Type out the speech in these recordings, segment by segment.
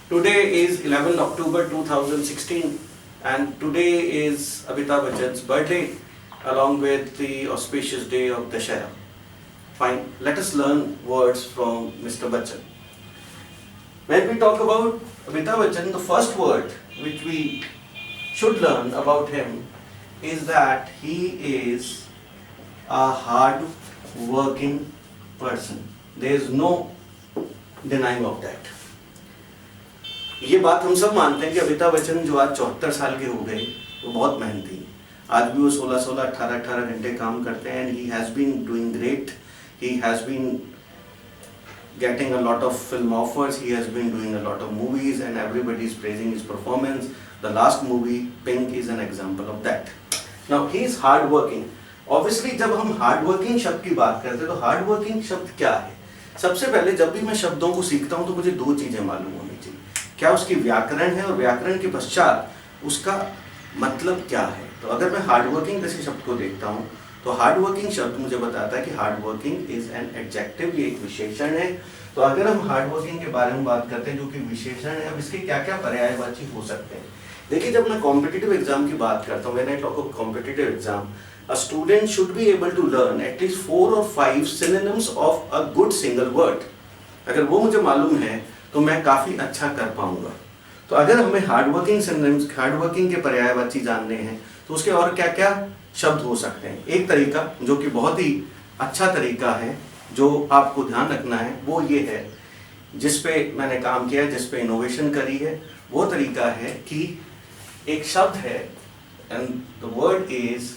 Today is 11 October 2016 and today is Amitabh Bachchan's birthday along with the auspicious day of Dashera. Fine, let us learn words from Mr. Bachchan. When we talk about Amitabh Bachchan, the first word which we should learn about him is that he is a hard working person. There is no denying of that. ये बात हम सब मानते हैं कि अमिताभ बच्चन जो आज 74 साल के हो गए वो बहुत मेहनती हैं. आज भी वो 16-16, 18-18 घंटे काम करते हैं and he has been doing great. He has been getting a lot of film offers. He has been doing a lot of movies and everybody is praising his performance. The last movie Pink is an example of that. Now he is hard working. Obviously जब हम hard working शब्द की बात करते हैं तो hard working शब्द क्या है? सबसे पहले जब भी मैं शब्दों को सीखता हूँ तो मुझे दो चीजें मालूम होनी चाहिए. क्या उसकी व्याकरण है और व्याकरण के पश्चात उसका मतलब क्या है. तो अगर मैं हार्ड वर्किंग जैसे शब्द को देखता हूँ तो हार्ड वर्किंग शब्द मुझे बताता है कि hard working is an adjective, ये एक विशेषण है. तो अगर हम हार्ड वर्किंग के बारे में बात करते हैं जो कि विशेषण है, अब इसके क्या क्या पर्यायवाची हो सकते हैं. देखिए, जब मैं कॉम्पिटिटिव एग्जाम की बात करता हूँ, when I talk of competitive exam, a student should be able to learn at least 4 or 5 synonyms of a good single word. अगर वो मुझे मालूम है तो मैं काफी अच्छा कर पाऊंगा. तो अगर हमें hard working synonyms, hard working के पर्यायवाची जानने हैं तो उसके और क्या क्या शब्द हो सकते हैं. एक तरीका जो कि बहुत ही अच्छा तरीका है जो आपको ध्यान रखना है वो ये है, जिस पे मैंने काम किया है, जिस पे इनोवेशन करी है, वो तरीका है कि एक शब्द है एंड द वर्ड इज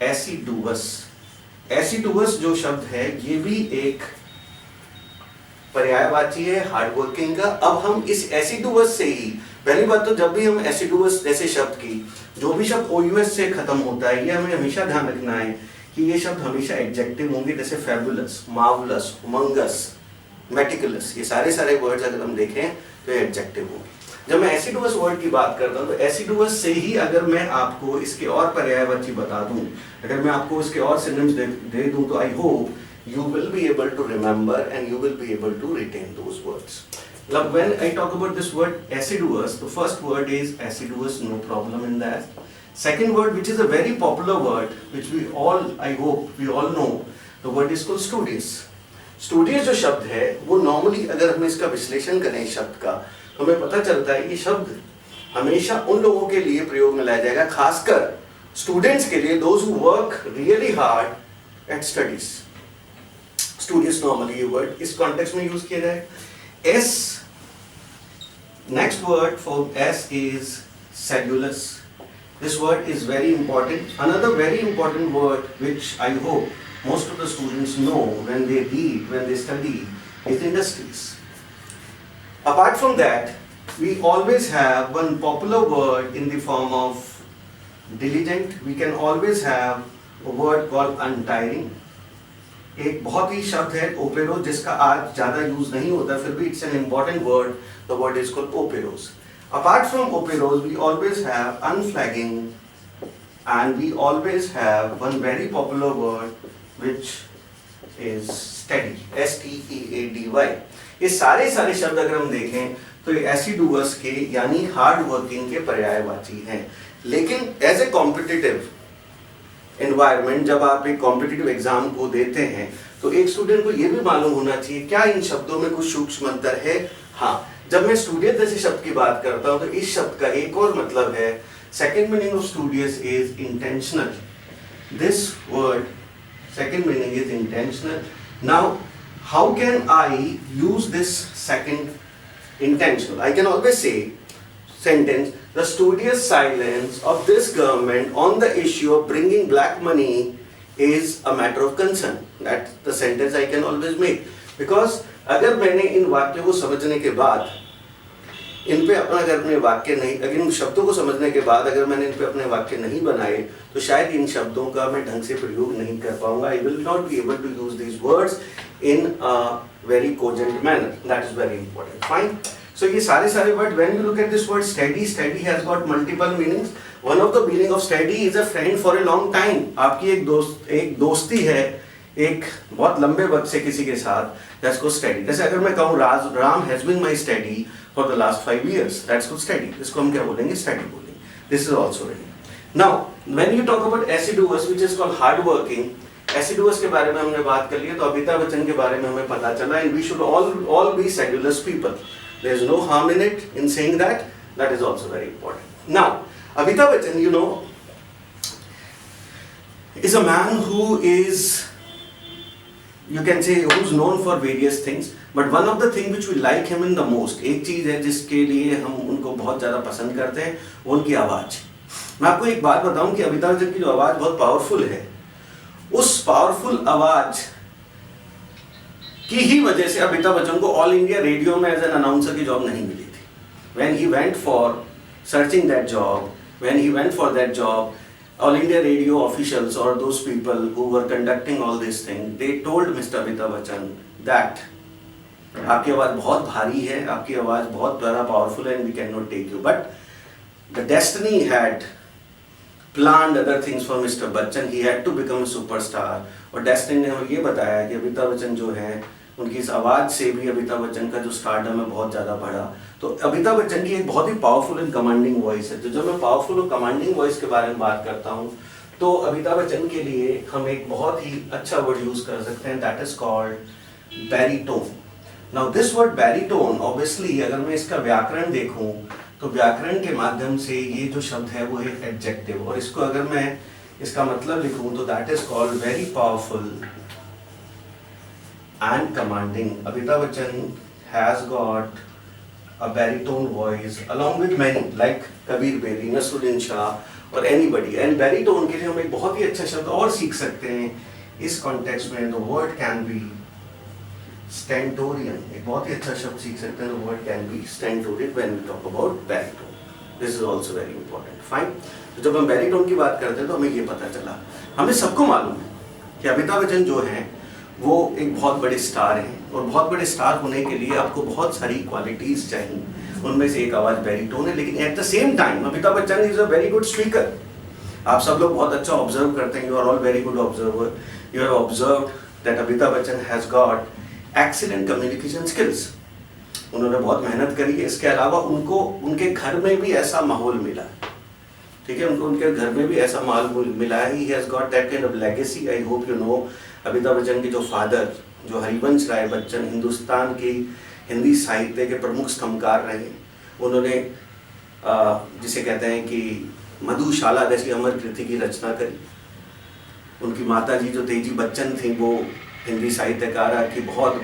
एसिडुअस. एसिडुअस जो शब्द है ये भी एक पर्यायवाची है हार्ड वर्किंग का. अब हम इस एसिडुअस से ही, पहली बात तो जब भी हम एसिडुअस जैसे शब्द की, जो भी शब्द ओयूएस से खत्म होता है, ये हमें हमेशा ध्यान रखना है कि ये शब्द हमेशा एडजेक्टिव होंगे. जैसे फैबुलस, मार्वलस, हुमंगस, मेटिकुलस, ये सारे वर्ड्स अगर हम देखें तो ये एडजेक्टिव होंगे. जब मैं एसिडुअस वर्ड की बात करता हूँ तो एसिडुअस से ही अगर मैं आपको इसके और पर्यायवाची बता दूं, अगर मैं आपको इसके और सिनोनिम्स दे दूं तो I hope you will be able to remember and you will be able to retain those words. Now when I talk about this word assiduous, the first word is assiduous, no problem in that. Second word, which is a very popular word, which we all, I hope we all know, the word is called studious. Studious जो शब्द है वो normally अगर हम इसका विश्लेषण करें इस शब्द का तो हमें पता चलता है ये शब्द हमेशा उन लोगों के लिए प्रयोग में लाया जाएगा, खासकर स्टूडेंट्स के लिए, those who work really hard at studies. Studious normally ये वर्ड इस कॉन्टेक्स्ट में यूज किया जाए. S, next word for S is sedulous. This word is very important. Another very important word which I hope most of the students know when they read, when they study, is industries. Apart from that, we always have one popular word in the form of diligent. We can always have a word called untiring. एक बहुत ही शब्द है ओपेरो जिसका आज ज्यादा use नहीं होता, फिर भी it's an important word. The word is called operose. Apart from operose we always have unflagging and we always have one very popular word which is study, STEADY. ये सारे शब्द अगर हम देखें तो ये एसिडुअस के यानी हार्ड वर्किंग के पर्यायवाची हैं. लेकिन एज ए कॉम्पिटिटिव एनवायरमेंट, जब आप एक कॉम्पिटिटिव एग्जाम को देते हैं तो एक स्टूडेंट को ये भी मालूम होना चाहिए क्या इन शब्दों में कुछ सूक्ष्म अंतर है. हाँ, जब मैं स्टूडियस जैसे शब्द की बात करता हूँ तो इस शब्द का एक और मतलब है. Second meaning of studious is intentional. This word second meaning is intentional. Now how can I use this second intentional? I can always say sentence, the studious silence of this government on the issue of bringing black money is a matter of concern. That's the sentence I can always make. Because अगर मैंने इन वाक्यों को समझने के बाद इन पे अपने वाक्य नहीं, अगर इन शब्दों को समझने के बाद अगर मैंने इन पे अपने वाक्य नहीं बनाए तो शायद इन शब्दों का मैं ढंग से प्रयोग नहीं कर पाऊंगा. I will not be able to use these words in a very cogent manner. That is very important. Fine. So ये सारे word, when you look at this word steady, steady has got multiple meanings. One of the meaning of steady is a friend for a long time. आपकी एक दोस्ती है एक बहुत लंबे वक्त से किसी के साथ, that's called steady. जैसे अगर मैं कहूँ Ram has been my steady for the last 5 years. That's called steady. इसको हम क्या बोलेंगे? Steady बोलेंगे. This is also ready. Now, when you talk about assiduous, which is called hard working, assiduous के बारे में हमने बात कर ली है, तो अमिताभ बच्चन के बारे में हमें पता चला, and we should all be sedulous people. There is no harm in it in saying that. That is also very important. Now, Amitabh Bachchan, you know, is a man who is, you can say, who's known for various things, but one of the things which we like him in the most, एक चीज है जिसके लिए हम उनको बहुत ज़्यादा पसंद करते हैं, वो उनकी आवाज़. मैं आपको एक बात बताऊं कि अमिताभ बच्चन की जो आवाज़ बहुत पावरफुल है, उस पावरफुल आवाज़ की ही वजह से अमिताभ बच्चन को ऑल इंडिया रेडियो में एज एन अनाउंसर की जॉब नहीं मिली थी. When he went for searching that job, when he went for that job, All India Radio officials or those people who were conducting all these things, they told Mr. Amitabh Bachchan that आपकी आवाज़ बहुत भारी है, आपकी आवाज़ बहुत ज़्यादा powerful है, and we cannot take you. But the destiny had planned other things for Mr. Bachchan. He had to become a superstar. और destiny ने हमें ये बताया कि अमिताभ बच्चन जो है, उनकी इस आवाज़ से भी अमिताभ बच्चन का जो स्टारडम है बहुत ज़्यादा बढ़ा. तो अमिताभ बच्चन की एक बहुत ही पावरफुल एंड कमांडिंग वॉइस है. तो जब मैं पावरफुल और कमांडिंग वॉइस के बारे में बात करता हूँ, तो अमिताभ बच्चन के लिए हम एक बहुत ही अच्छा वर्ड यूज़ कर सकते हैं, that is called baritone. Now this word baritone, obviously अगर मैं इसका व्याकरण देखूँ, तो व्याकरण के माध्यम से ये जो शब्द है वो एक एडजेक्टिव, और इसको अगर मैं इसका मतलब लिखूँ तो that is called very powerful and commanding. Amitabh Bachchan has got a baritone voice along with many like Kabir Bedi, Nasruddin Shah or anybody. And baritone के लिए हम एक बहुत ही अच्छा शब्द और सीख सकते हैं इस context में. The word can be stentorian. एक बहुत ही अच्छा शब्द सीख सकते हैं. The word can be stentorian when we talk about baritone. This is also very important. Fine. तो जब हम baritone की बात करते हैं तो हमें ये पता चला, हमें सबको मालूम है कि अमिताभ बच्चन जो हैं वो एक बहुत बड़े स्टार हैं, और बहुत बड़े स्टार होने के लिए आपको बहुत सारी क्वालिटीज़ चाहिए. उनमें से एक आवाज़ बैरीटोन है, लेकिन at the same time Amitabh Bachchan is a very good speaker. आप सब लोग बहुत अच्छा ऑब्जर्व करते हैं. You are all very good observer. You have observed that Amitabh Bachchan has got excellent communication skills. उन्होंने बहुत मेहनत करी है. इसके अलावा उनको उनके घर में भी ऐसा माहौल मिला, ठीक है, उनको उनके घर में भी ऐसा माहौल मिला है. He has got that kind of legacy. I hope you know, Amitabh Bachchan के जो फादर, जो हरिवंश राय बच्चन, हिंदुस्तान की हिंदी साहित्य के प्रमुख स्तंभकार रहे. उन्होंने जिसे कहते हैं कि मधुशाला जैसी अमर कृति की रचना करी. उनकी माता जी जो तेजी बच्चन थी, वो हिंदी साहित्यकारा की बहुत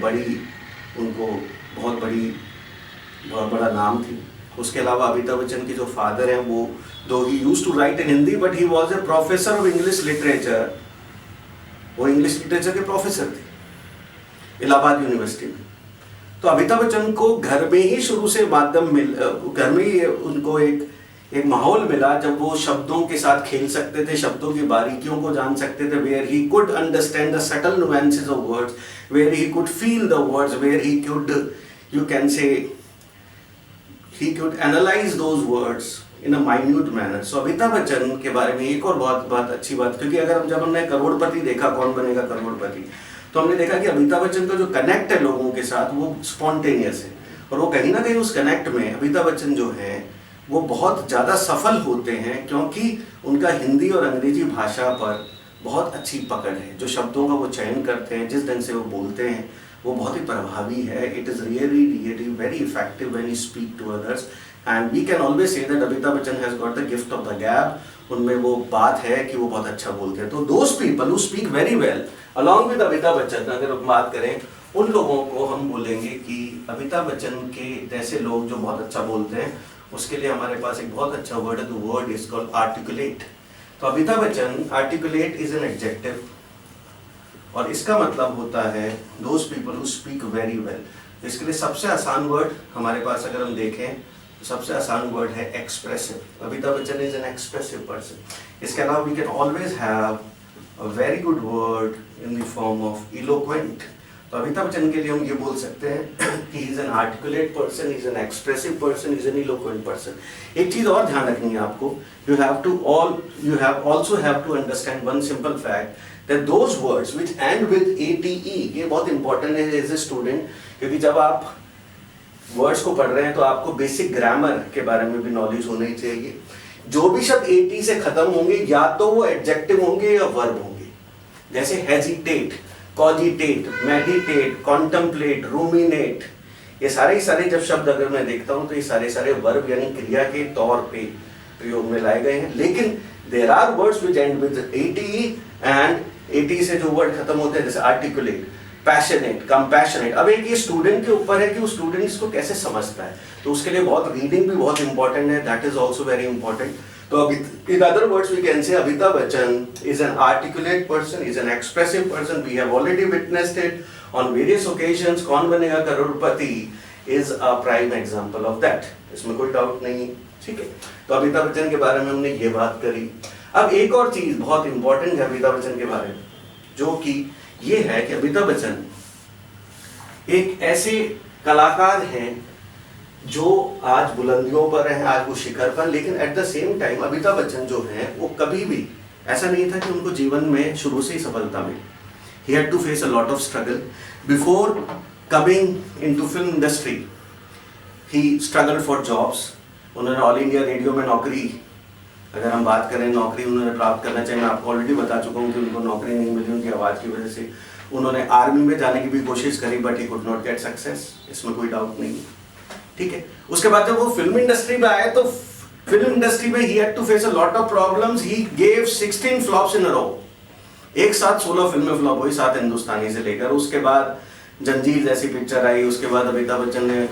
बड़ा नाम थी. उसके अलावा अमिताभ बच्चन के जो फादर हैं, वो though he used to write in Hindi, but he was a professor of English literature. वो इंग्लिश लिटरेचर के प्रोफेसर थे इलाहाबाद यूनिवर्सिटी में. तो अमिताभ बच्चन को घर में ही शुरू से घर में ही उनको एक माहौल मिला जब वो शब्दों के साथ खेल सकते थे, शब्दों की बारीकियों को जान सकते थे, where he could understand the subtle nuances of words, where he could feel the words, where he could, you can say, he could analyse those words in a minute manner. So Amitabh Bachchan के बारे में एक और बहुत अच्छी बात, क्योंकि अगर जब हमने करोड़पति देखा, कौन बनेगा करोड़पति, तो हमने देखा कि अमिताभ बच्चन का जो कनेक्ट है लोगों के साथ, वो स्पॉन्टेनियस है. और वो कहीं ना कहीं उस कनेक्ट में अमिताभ बच्चन जो हैं वो बहुत ज़्यादा सफल होते हैं, क्योंकि उनका हिंदी और अंग्रेजी भाषा पर बहुत अच्छी पकड़ है. जो शब्दों का वो चयन करते हैं, जिस ढंग से वो बोलते हैं, वो बहुत ही प्रभावी है. It is really very effective when you speak to others. And we can always say that Amitabh Bachchan has got the gift of the gab. उनमें वो बात है कि वो बहुत अच्छा बोलते हैं. तो those people who speak very well along with Amitabh Bachchan, अगर हम बात करें, उन लोगों को हम बोलेंगे कि अमिताभ बच्चन के जैसे लोग जो बहुत अच्छा बोलते हैं, उसके लिए हमारे पास एक बहुत अच्छा वर्ड है. The word is called articulate. तो Amitabh Bachchan, articulate is an adjective, और इसका मतलब होता है those people who speak very well. इसके लिए सबसे आसान वर्ड हमारे पास अगर हम देखें, सबसे आसान वर्ड है expressive. Amitabh Bachchan is an expressive person. इसके अलावा we can always have a very good word in the form of eloquent. तो अमिताभ बच्चन के लिए हम ये बोल सकते हैं कि he is an articulate person, he is an expressive person, he is an eloquent person. एक चीज और ध्यान रखनी है आपको, you have also have to understand one simple fact that those words which end with ATE, ये बहुत important है एज ए स्टूडेंट, क्योंकि जब आप वर्ड्स को पढ़ रहे हैं तो आपको बेसिक ग्रामर के बारे में भी नॉलेज होनी चाहिए। जो भी शब्द एटी से खत्म होंगे या तो वो एडजेक्टिव होंगे या वर्ब होंगे, जैसे hesitate, cogitate, meditate, contemplate, ruminate, ये सारे जब शब्द अगर मैं देखता हूं तो ये सारे वर्ब यानी क्रिया के तौर पे प्रयोग में लाए गए हैं। लेकिन there are words which end with ATE and ATE से जो वर्ड खत्म होते हैं, जैसे आर्टिकुलेट, पैशनेट, कंपैशनेट। अब एक ये स्टूडेंट के ऊपर है कि वो स्टूडेंट इसको कैसे समझता है, तो उसके लिए बहुत रीडिंग भी बहुत इंपॉर्टेंट है, that is also very important. तो in other words we can say Amitabh Bachchan is an articulate person, is an expressive person. We have already witnessed it on various occasions. कौन बनेगा करोड़पति is a prime example of that, इसमें कोई doubt नहीं, ठीक है। तो अमिताभ बच्चन के बारे में हमने ये बात करी। अब एक और चीज बहुत इंपॉर्टेंट है अमिताभ बच्चन के बारे में, जो कि ये है कि अमिताभ बच्चन एक ऐसे कलाकार हैं जो आज बुलंदियों पर हैं, आज वो शिखर पर, लेकिन at the same time Amitabh Bachchan जो हैं वो कभी भी ऐसा नहीं था कि उनको जीवन में शुरू से ही सफलता मिली। He had to face a lot of struggle before coming into film industry. He struggled for jobs. उन्होंने ऑल इंडिया रेडियो में नौकरी, अगर हम बात करें नौकरी उन्होंने प्राप्त करना चाहिए, मैं आपको ऑलरेडी बता चुका हूँ कि उनको नौकरी नहीं मिली उनकी आवाज़ की वजह से। उन्होंने आर्मी में जाने की भी कोशिश करी but he could not get success, इसमें कोई डाउट नहीं है, ठीक है। उसके बाद जब वो फिल्म इंडस्ट्री में आए तो फिल्म इंडस्ट्री में he had to face a lot of problems. He gave 16 flops in a row, एक साथ 16 फिल्में फ्लॉप हुई, 7 हिंदुस्तानी से लेकर। उसके बाद जंजीर जैसी पिक्चर आई, उसके बाद अमिताभ बच्चन ने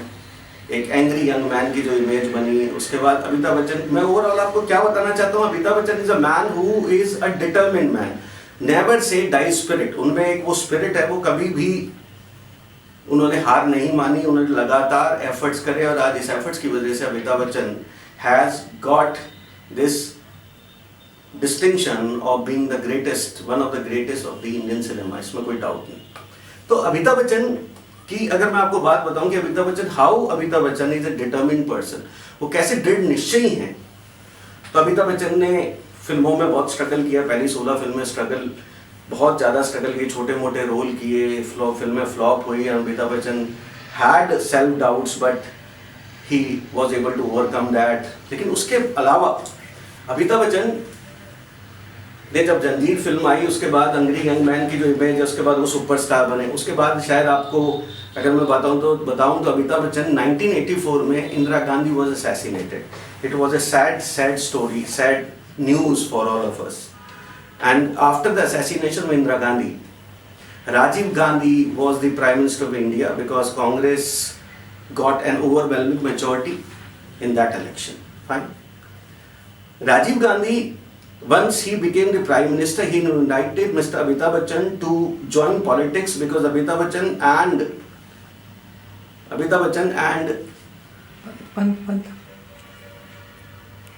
एक एंग्री यंग मैन की जो इमेज बनी, उसके बाद अमिताभ बच्चन, मैं ओवरऑल आपको क्या बताना चाहता हूँ, Amitabh Bachchan is a man who is a determined man, never say die spirit. उनमें एक वो स्पिरिट है, वो कभी भी उन्होंने हार नहीं मानी, उन्होंने लगातार एफर्ट्स करे और आज इस एफर्ट्स की वजह से Amitabh Bachchan has got this distinction of being the greatest, one of the greatest of the Indian cinema, इसमें कोई डाउट नहीं। तो अमिताभ बच्चन की अगर मैं आपको बात बताऊं कि Amitabh Bachchan, how Amitabh Bachchan is a determined person, वो कैसे दृढ़ निश्चयी हैं। तो अमिताभ बच्चन ने फिल्मों में बहुत स्ट्रगल किया, पहली 16 फिल्में स्ट्रगल, बहुत ज़्यादा स्ट्रगल किए, छोटे मोटे रोल किए, फिल्में फ्लॉप हुई। Amitabh Bachchan had self doubts but he was able to overcome that. लेकिन उसके अलावा अमिताभ बच्चन ने जब जंजीर फिल्म आई, उसके बाद एंग्री यंग मैन की जो इमेज है, उसके बाद वो सुपरस्टार बने। उसके बाद शायद आपको अगर मैं बताऊं तो अमिताभ बच्चन 1984 में Indira Gandhi was assassinated. It was a sad story, sad news for all of us. And after the assassination of Indira Gandhi, Rajiv Gandhi was the Prime Minister of India because Congress got an overwhelming majority in that election. Fine. Rajiv Gandhi, once he became the Prime Minister, he invited Mr. Amitabh Bachchan to join politics because Amitabh Bachchan and